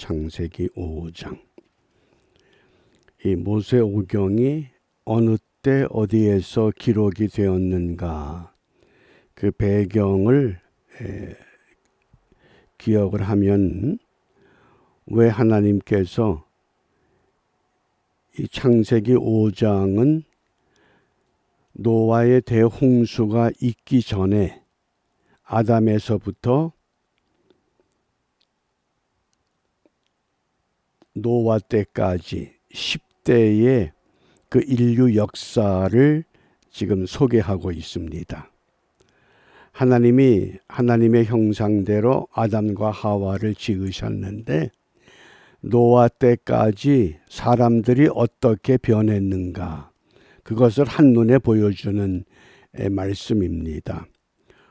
창세기 5장. 이 모세오경이 어느 때 어디에서 기록이 되었는가, 그 배경을 기억을 하면 왜 하나님께서 이 창세기 5장은 노아의 대홍수가 있기 전에 아담에서부터 노아 때까지 10대의 그 인류 역사를 지금 소개하고 있습니다. 하나님이 하나님의 형상대로 아담과 하와를 지으셨는데 노아 때까지 사람들이 어떻게 변했는가, 그것을 한눈에 보여주는 말씀입니다.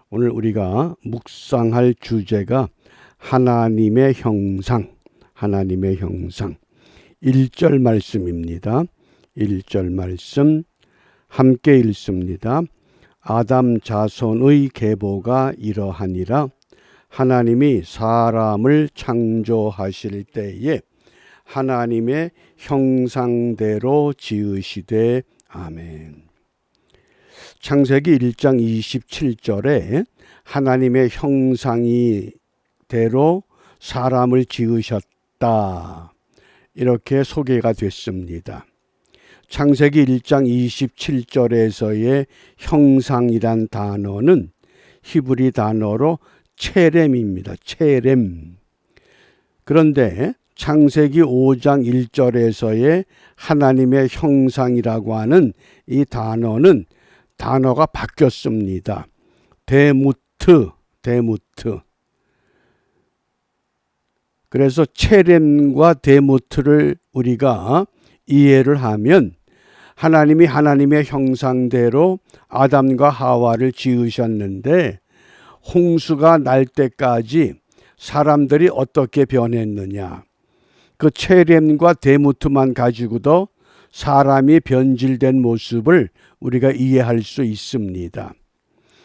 오늘 우리가 묵상할 주제가 하나님의 형상, 하나님의 형상. 1절 말씀입니다. 1절 말씀 함께 읽습니다. 아담 자손의 계보가 이러하니라. 하나님이 사람을 창조하실 때에 하나님의 형상대로 지으시되. 아멘. 창세기 1장 27절에 하나님의 형상이대로 사람을 지으셨다, 이렇게 소개가 됐습니다. 창세기 1장 27절에서의 형상이란 단어는 히브리 단어로 체렘입니다. 체렘. 그런데 창세기 5장 1절에서의 하나님의 형상이라고 하는 이 단어가 바뀌었습니다. 데무트. 그래서 체렘과 데무트를 우리가 이해를 하면 하나님이 하나님의 형상대로 아담과 하와를 지으셨는데 홍수가 날 때까지 사람들이 어떻게 변했느냐, 그 체렘과 데무트만 가지고도 사람이 변질된 모습을 우리가 이해할 수 있습니다.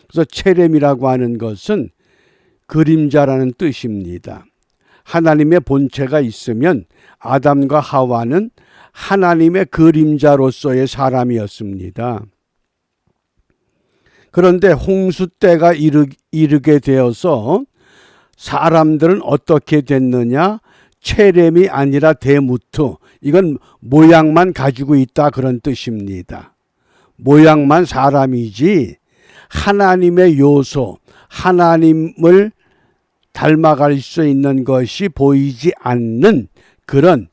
그래서 체렘이라고 하는 것은 그림자라는 뜻입니다. 하나님의 본체가 있으면 아담과 하와는 하나님의 그림자로서의 사람이었습니다. 그런데 홍수 때가 이르게 되어서 사람들은 어떻게 됐느냐, 체렘이 아니라 데무트, 이건 모양만 가지고 있다, 그런 뜻입니다. 모양만 사람이지 하나님의 요소, 하나님을 닮아갈 수 있는 것이 보이지 않는 그런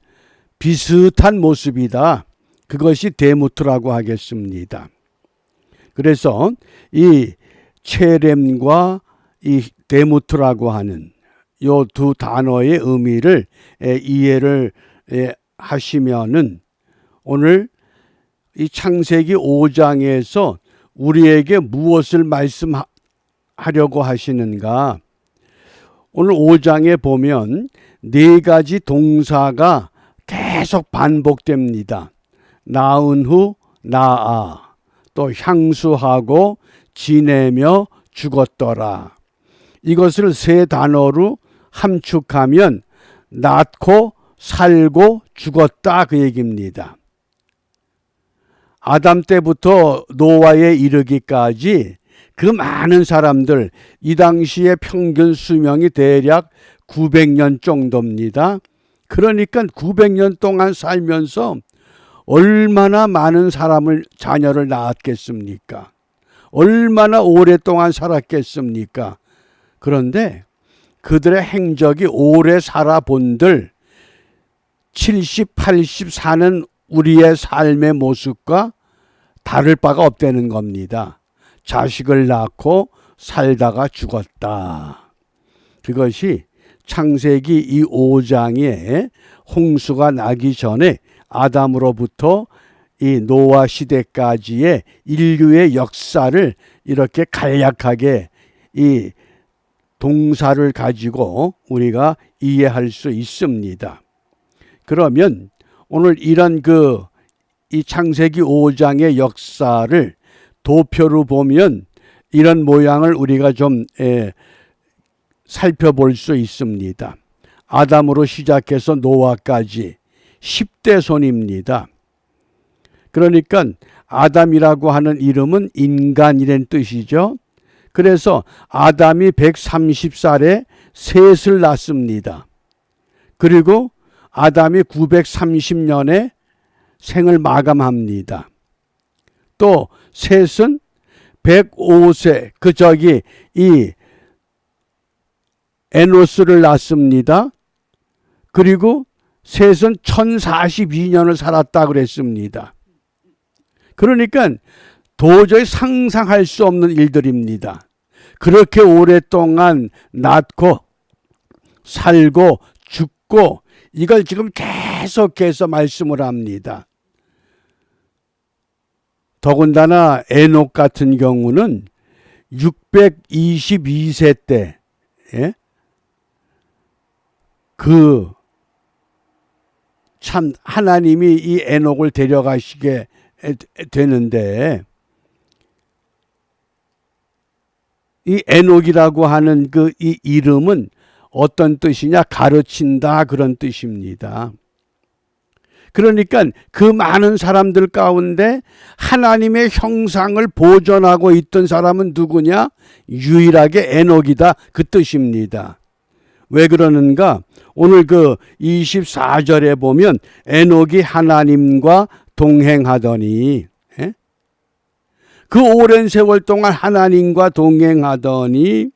비슷한 모습이다. 그것이 데무트라고 하겠습니다. 그래서 이 체렘과 이 데무트라고 하는 이 두 단어의 의미를 이해를 하시면은 오늘 이 창세기 5장에서 우리에게 무엇을 말씀하려고 하시는가? 오늘 5장에 보면 네 가지 동사가 계속 반복됩니다. 낳은 후 낳아, 또 향수하고 지내며 죽었더라. 이것을 세 단어로 함축하면 낳고 살고 죽었다, 그 얘기입니다. 아담 때부터 노아에 이르기까지 그 많은 사람들, 이 당시의 평균 수명이 대략 900년 정도입니다. 그러니까 900년 동안 살면서 얼마나 많은 자녀를 낳았겠습니까? 얼마나 오랫동안 살았겠습니까? 그런데 그들의 행적이 오래 살아본들 70, 80 사는 우리의 삶의 모습과 다를 바가 없다는 겁니다. 자식을 낳고 살다가 죽었다. 그것이 창세기 이 5장에 홍수가 나기 전에 아담으로부터 이 노아 시대까지의 인류의 역사를 이렇게 간략하게 이 동사를 가지고 우리가 이해할 수 있습니다. 그러면 오늘 이런 이 창세기 5장의 역사를 도표로 보면 이런 모양을 우리가 좀 살펴볼 수 있습니다. 아담으로 시작해서 노아까지 10대 손입니다. 그러니까 아담이라고 하는 이름은 인간이란 뜻이죠. 그래서 아담이 130살에 셋을 낳습니다. 그리고 아담이 930년에 생을 마감합니다. 또 셋은 105세 이 에노스를 낳습니다. 그리고 셋은 1042년을 살았다 그랬습니다. 그러니까 도저히 상상할 수 없는 일들입니다. 그렇게 오랫동안 낳고 살고 죽고 이걸 지금 계속해서 말씀을 합니다. 더군다나 에녹 같은 경우는 622세 때 참 하나님이 이 에녹을 데려가시게 되는데, 이 에녹이라고 하는 이 이름은 어떤 뜻이냐? 가르친다 그런 뜻입니다. 그러니까 그 많은 사람들 가운데 하나님의 형상을 보존하고 있던 사람은 누구냐? 유일하게 에녹이다 그 뜻입니다. 왜 그러는가? 오늘 24절에 보면 에녹이 하나님과 동행하더니, 그 오랜 세월 동안 하나님과 동행하더니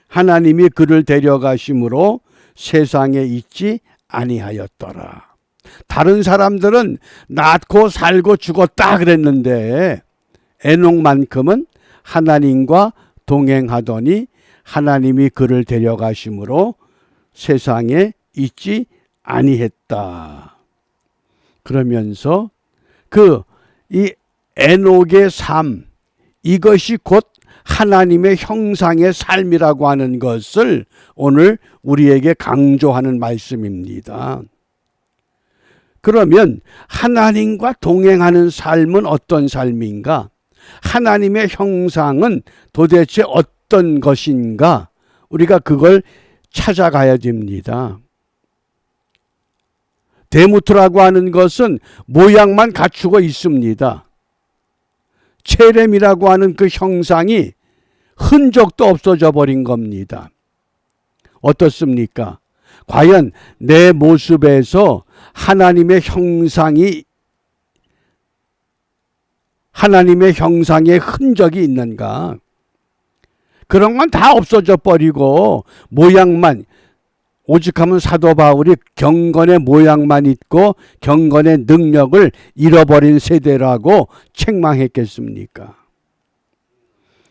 하나님이 그를 데려가심으로 세상에 있지 아니하였더라. 다른 사람들은 낳고 살고 죽었다 그랬는데 에녹만큼은 하나님과 동행하더니 하나님이 그를 데려가심으로 세상에 있지 아니했다. 그러면서 이 에녹의 삶, 이것이 곧 하나님의 형상의 삶이라고 하는 것을 오늘 우리에게 강조하는 말씀입니다. 그러면 하나님과 동행하는 삶은 어떤 삶인가? 하나님의 형상은 도대체 어떤 것인가? 우리가 그걸 찾아가야 됩니다. 데모트라고 하는 것은 모양만 갖추고 있습니다. 체렘이라고 하는 그 형상이 흔적도 없어져 버린 겁니다. 어떻습니까? 과연 내 모습에서 하나님의 형상의 흔적이 있는가? 그런 건 다 없어져 버리고 모양만, 오직하면 사도 바울이 경건의 모양만 있고 경건의 능력을 잃어버린 세대라고 책망했겠습니까?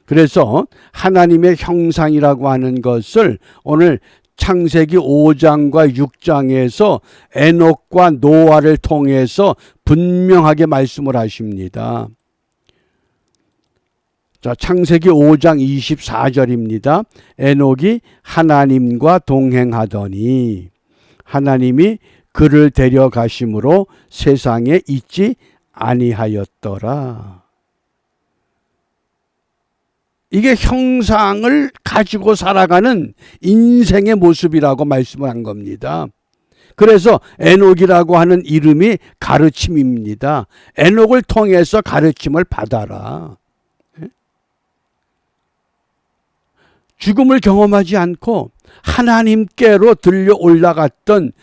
그래서 하나님의 형상이라고 하는 것을 오늘 창세기 5장과 6장에서 에녹과 노아를 통해서 분명하게 말씀을 하십니다. 자, 창세기 5장 24절입니다. 에녹이 하나님과 동행하더니 하나님이 그를 데려가심으로 세상에 있지 아니하였더라. 이게 형상을 가지고 살아가는 인생의 모습이라고 말씀을 한 겁니다. 그래서 에녹이라고 하는 이름이 가르침입니다. 에녹을 통해서 가르침을 받아라. 죽음을 경험하지 않고 하나님께로 들려 올라갔던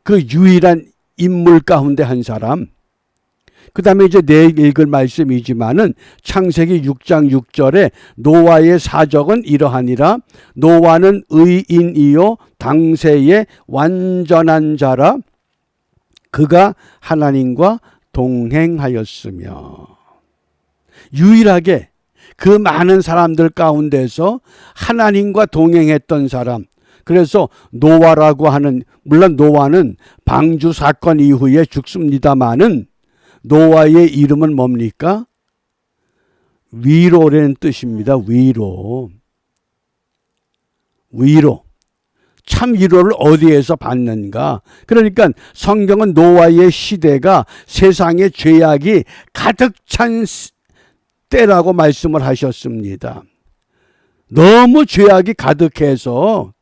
그 유일한 인물 가운데 한 사람. 그 다음에 이제 내일 읽을 말씀이지만은 창세기 6장 6절에 노아의 사적은 이러하니라. 노아는 의인이요 당세의 완전한 자라. 그가 하나님과 동행하였으며. 유일하게 그 많은 사람들 가운데서 하나님과 동행했던 사람. 그래서 노아라고 하는, 물론 노아는 방주 사건 이후에 죽습니다마는 노아의 이름은 뭡니까? 위로라는 뜻입니다. 위로. 참 위로를 어디에서 받는가? 그러니까 성경은 노아의 시대가 세상에 죄악이 가득 찬 때라고 말씀을 하셨습니다. 너무 죄악이 가득해서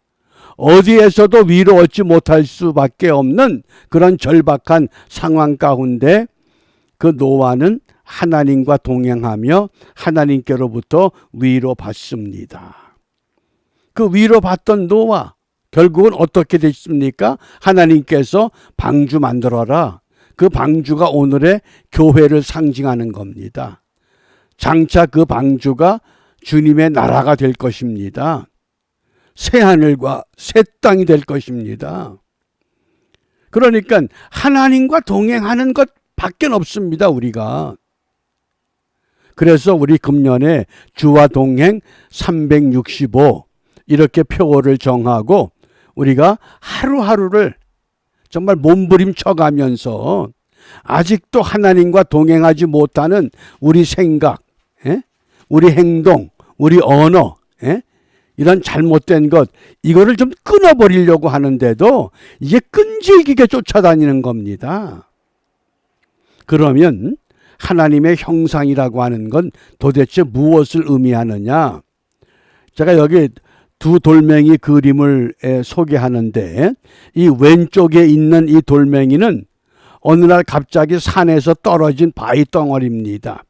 어디에서도 위로 얻지 못할 수밖에 없는 그런 절박한 상황 가운데 그 노아는 하나님과 동행하며 하나님께로부터 위로받습니다. 그 위로받던 노아, 결국은 어떻게 됐습니까? 하나님께서 방주 만들어라. 그 방주가 오늘의 교회를 상징하는 겁니다. 장차 그 방주가 주님의 나라가 될 것입니다. 새 하늘과 새 땅이 될 것입니다. 그러니까 하나님과 동행하는 것밖에 없습니다, 우리가. 그래서 우리 금년에 주와 동행 365 이렇게 표어를 정하고 우리가 하루하루를 정말 몸부림쳐가면서 아직도 하나님과 동행하지 못하는 우리 생각, 우리 행동, 우리 언어, 이런 잘못된 것, 이거를 좀 끊어버리려고 하는데도 이게 끈질기게 쫓아다니는 겁니다. 그러면 하나님의 형상이라고 하는 건 도대체 무엇을 의미하느냐? 제가 여기 두 돌멩이 그림을 소개하는데 이 왼쪽에 있는 이 돌멩이는 어느 날 갑자기 산에서 떨어진 바위 덩어리입니다.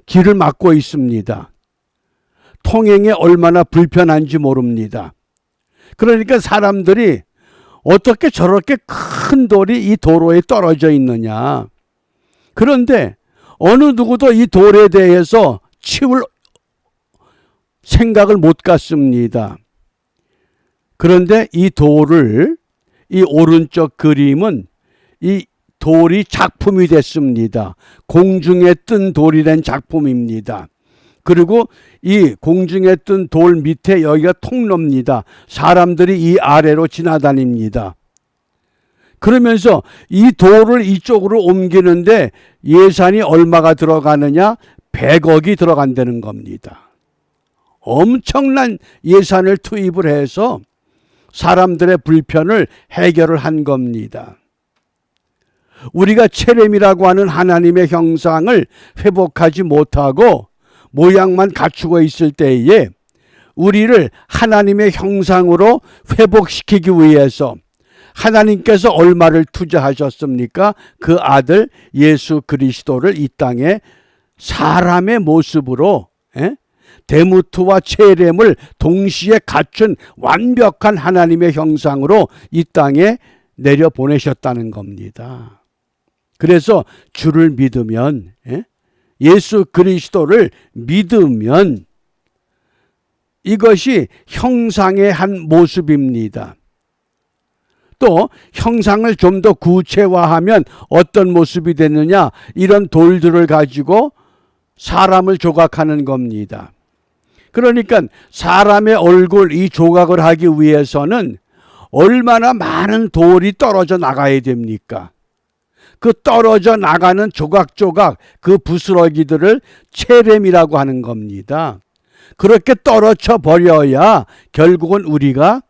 길을 막고 있습니다. 통행에 얼마나 불편한지 모릅니다. 그러니까 사람들이 어떻게 저렇게 큰 돌이 이 도로에 떨어져 있느냐. 그런데 어느 누구도 이 돌에 대해서 치울 생각을 못 갖습니다. 그런데 이 돌을, 이 오른쪽 그림은 이 돌이 작품이 됐습니다. 공중에 뜬 돌이란 작품입니다. 그리고 이 공중에 뜬 돌 밑에 여기가 통로입니다. 사람들이 이 아래로 지나다닙니다. 그러면서 이 돌을 이쪽으로 옮기는데 예산이 얼마가 들어가느냐? 100억이 들어간다는 겁니다. 엄청난 예산을 투입을 해서 사람들의 불편을 해결을 한 겁니다. 우리가 체렘이라고 하는 하나님의 형상을 회복하지 못하고 모양만 갖추고 있을 때에 우리를 하나님의 형상으로 회복시키기 위해서 하나님께서 얼마를 투자하셨습니까? 그 아들 예수 그리스도를 이 땅에 사람의 모습으로 대무트와 체렘을 동시에 갖춘 완벽한 하나님의 형상으로 이 땅에 내려보내셨다는 겁니다. 그래서 주를 믿으면, 예수 그리스도를 믿으면 이것이 형상의 한 모습입니다. 또 형상을 좀 더 구체화하면 어떤 모습이 되느냐? 이런 돌들을 가지고 사람을 조각하는 겁니다. 그러니까 사람의 얼굴 이 조각을 하기 위해서는 얼마나 많은 돌이 떨어져 나가야 됩니까? 그 떨어져 나가는 조각조각 그 부스러기들을 체렘이라고 하는 겁니다. 그렇게 떨어져 버려야 결국은 우리가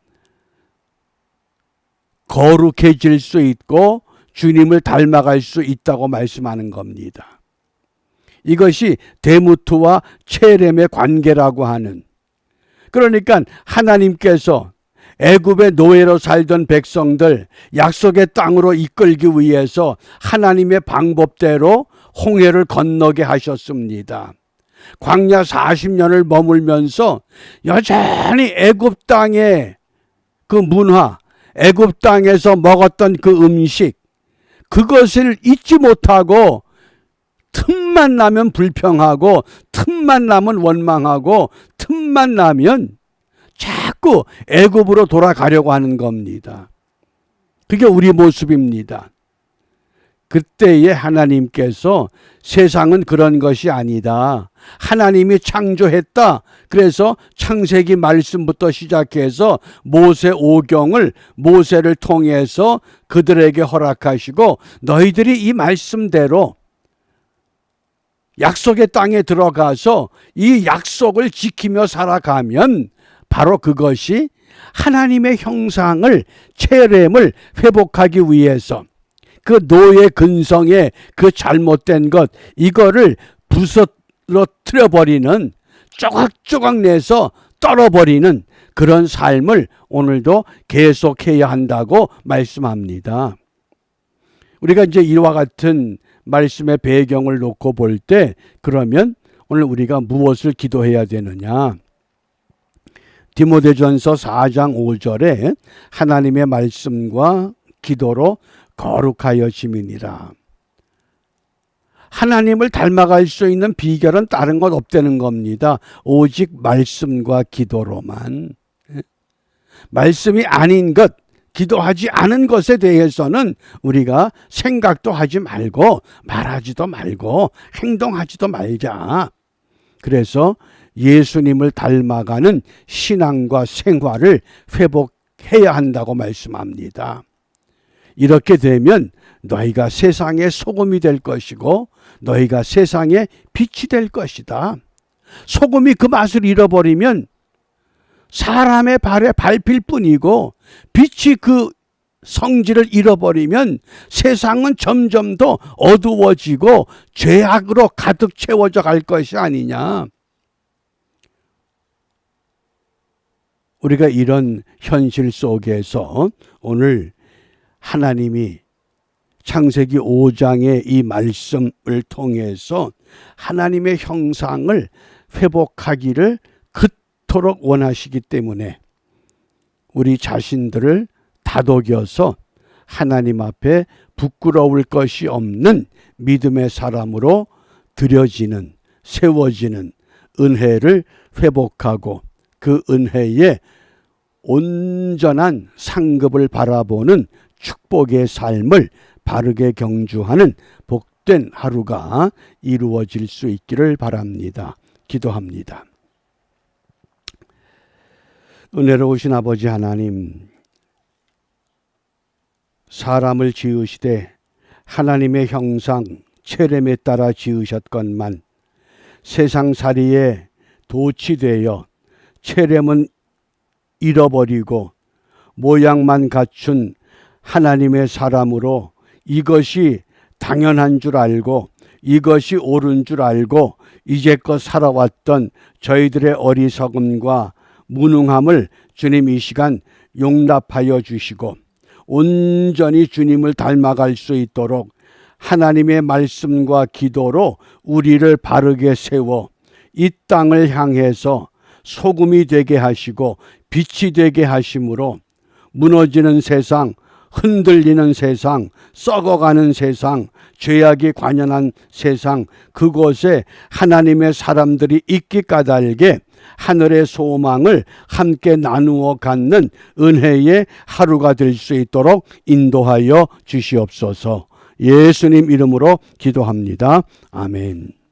거룩해질 수 있고 주님을 닮아갈 수 있다고 말씀하는 겁니다. 이것이 대무트와 체렘의 관계라고 하는, 그러니까 하나님께서 애굽의 노예로 살던 백성들 약속의 땅으로 이끌기 위해서 하나님의 방법대로 홍해를 건너게 하셨습니다. 광야 40년을 머물면서 여전히 애굽 땅의 그 문화, 애굽 땅에서 먹었던 그 음식, 그것을 잊지 못하고 틈만 나면 불평하고 틈만 나면 원망하고 틈만 나면 자꾸 애굽으로 돌아가려고 하는 겁니다. 그게 우리 모습입니다. 그때에 하나님께서 세상은 그런 것이 아니다. 하나님이 창조했다. 그래서 창세기 말씀부터 시작해서 모세 오경을 모세를 통해서 그들에게 허락하시고 너희들이 이 말씀대로 약속의 땅에 들어가서 이 약속을 지키며 살아가면 바로 그것이 하나님의 형상을, 체렘을 회복하기 위해서 그 노예 근성의 그 잘못된 것, 이거를 부서뜨려버리는, 조각조각 내서 떨어버리는 그런 삶을 오늘도 계속해야 한다고 말씀합니다. 우리가 이제 이와 같은 말씀의 배경을 놓고 볼 때 그러면 오늘 우리가 무엇을 기도해야 되느냐? 디모데전서 4장 5절에 하나님의 말씀과 기도로 거룩하여 지민이라. 하나님을 닮아갈 수 있는 비결은 다른 것 없다는 겁니다. 오직 말씀과 기도로만. 말씀이 아닌 것, 기도하지 않은 것에 대해서는 우리가 생각도 하지 말고 말하지도 말고 행동하지도 말자. 그래서 예수님을 닮아가는 신앙과 생활을 회복해야 한다고 말씀합니다. 이렇게 되면 너희가 세상의 소금이 될 것이고 너희가 세상의 빛이 될 것이다. 소금이 그 맛을 잃어버리면 사람의 발에 밟힐 뿐이고 빛이 그 성질을 잃어버리면 세상은 점점 더 어두워지고 죄악으로 가득 채워져 갈 것이 아니냐. 우리가 이런 현실 속에서 오늘 하나님이 창세기 5장의 이 말씀을 통해서 하나님의 형상을 회복하기를 그토록 원하시기 때문에 우리 자신들을 다독여서 하나님 앞에 부끄러울 것이 없는 믿음의 사람으로 드려지는, 세워지는 은혜를 회복하고 그 은혜에 온전한 상급을 바라보는 축복의 삶을 바르게 경주하는 복된 하루가 이루어질 수 있기를 바랍니다. 기도합니다. 은혜로우신 아버지 하나님, 사람을 지으시되 하나님의 형상 체렘에 따라 지으셨건만 세상살이에 도취되어 체렘은 잃어버리고 모양만 갖춘 하나님의 사람으로 이것이 당연한 줄 알고 이것이 옳은 줄 알고 이제껏 살아왔던 저희들의 어리석음과 무능함을 주님 이 시간 용납하여 주시고 온전히 주님을 닮아갈 수 있도록 하나님의 말씀과 기도로 우리를 바르게 세워 이 땅을 향해서 소금이 되게 하시고 빛이 되게 하심으로 무너지는 세상, 흔들리는 세상, 썩어가는 세상, 죄악이 관연한 세상, 그곳에 하나님의 사람들이 있기 까닭에 하늘의 소망을 함께 나누어 갖는 은혜의 하루가 될 수 있도록 인도하여 주시옵소서. 예수님 이름으로 기도합니다. 아멘.